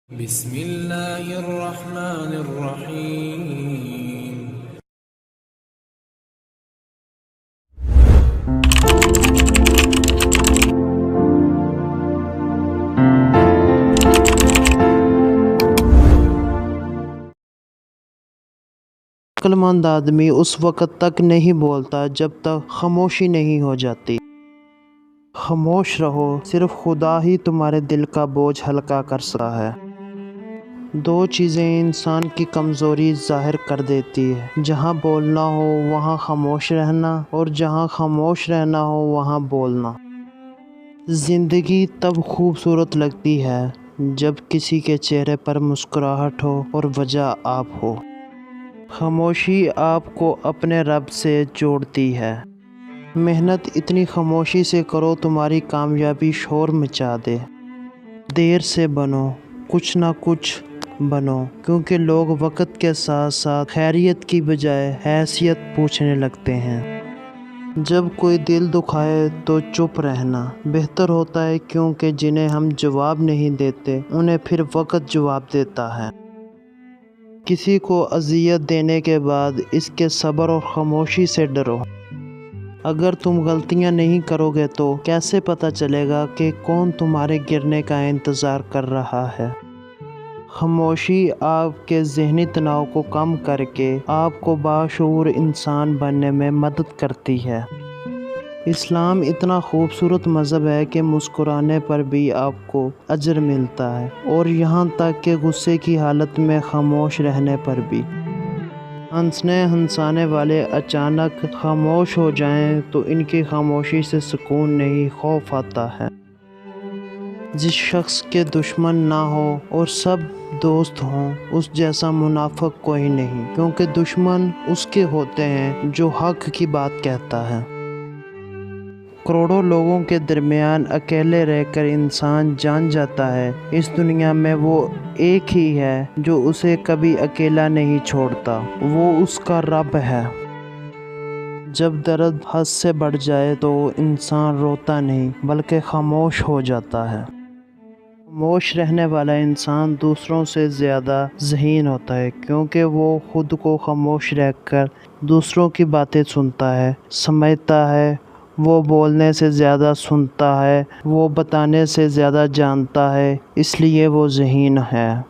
بسم الله الرحمن الرحيم. عقلمند آدمی اس وقت تک نہیں بولتا جب تک خاموشی نہیں ہو جاتی۔ خاموش رہو، صرف خدا ہی تمہارے دل کا بوجھ ہلکا کر سکتا ہے۔ دو چیزیں انسان کی کمزوری ظاہر کر دیتی ہے، جہاں بولنا ہو وہاں خاموش رہنا، اور جہاں خاموش رہنا ہو وہاں بولنا۔ زندگی تب خوبصورت لگتی ہے جب کسی کے چہرے پر مسکراہٹ ہو اور وجہ آپ ہو۔ خاموشی آپ کو اپنے رب سے جوڑتی ہے۔ محنت اتنی خاموشی سے کرو تمہاری کامیابی شور مچا دے۔ دیر سے بنو، کچھ نہ کچھ بنو، کیونکہ لوگ وقت کے ساتھ ساتھ خیریت کی بجائے حیثیت پوچھنے لگتے ہیں۔ جب کوئی دل دکھائے تو چپ رہنا بہتر ہوتا ہے، کیونکہ جنہیں ہم جواب نہیں دیتے انہیں پھر وقت جواب دیتا ہے۔ کسی کو اذیت دینے کے بعد اس کے صبر اور خاموشی سے ڈرو۔ اگر تم غلطیاں نہیں کرو گے تو کیسے پتہ چلے گا کہ کون تمہارے گرنے کا انتظار کر رہا ہے؟ خاموشی آپ کے ذہنی تناؤ کو کم کر کے آپ کو باشعور انسان بننے میں مدد کرتی ہے۔ اسلام اتنا خوبصورت مذہب ہے کہ مسکرانے پر بھی آپ کو اجر ملتا ہے، اور یہاں تک کہ غصے کی حالت میں خاموش رہنے پر بھی۔ ہنسنے ہنسانے والے اچانک خاموش ہو جائیں تو ان کی خاموشی سے سکون نہیں، خوف آتا ہے۔ جس شخص کے دشمن نہ ہو اور سب دوست ہوں، اس جیسا منافق کوئی نہیں، کیونکہ دشمن اس کے ہوتے ہیں جو حق کی بات کہتا ہے۔ کروڑوں لوگوں کے درمیان اکیلے رہ کر انسان جان جاتا ہے اس دنیا میں وہ ایک ہی ہے جو اسے کبھی اکیلا نہیں چھوڑتا، وہ اس کا رب ہے۔ جب درد حد سے بڑھ جائے تو انسان روتا نہیں بلکہ خاموش ہو جاتا ہے۔ خاموش رہنے والا انسان دوسروں سے زیادہ ذہین ہوتا ہے، کیونکہ وہ خود کو خاموش رہ کر دوسروں کی باتیں سنتا ہے، سمجھتا ہے۔ وہ بولنے سے زیادہ سنتا ہے، وہ بتانے سے زیادہ جانتا ہے، اس لیے وہ ذہین ہے۔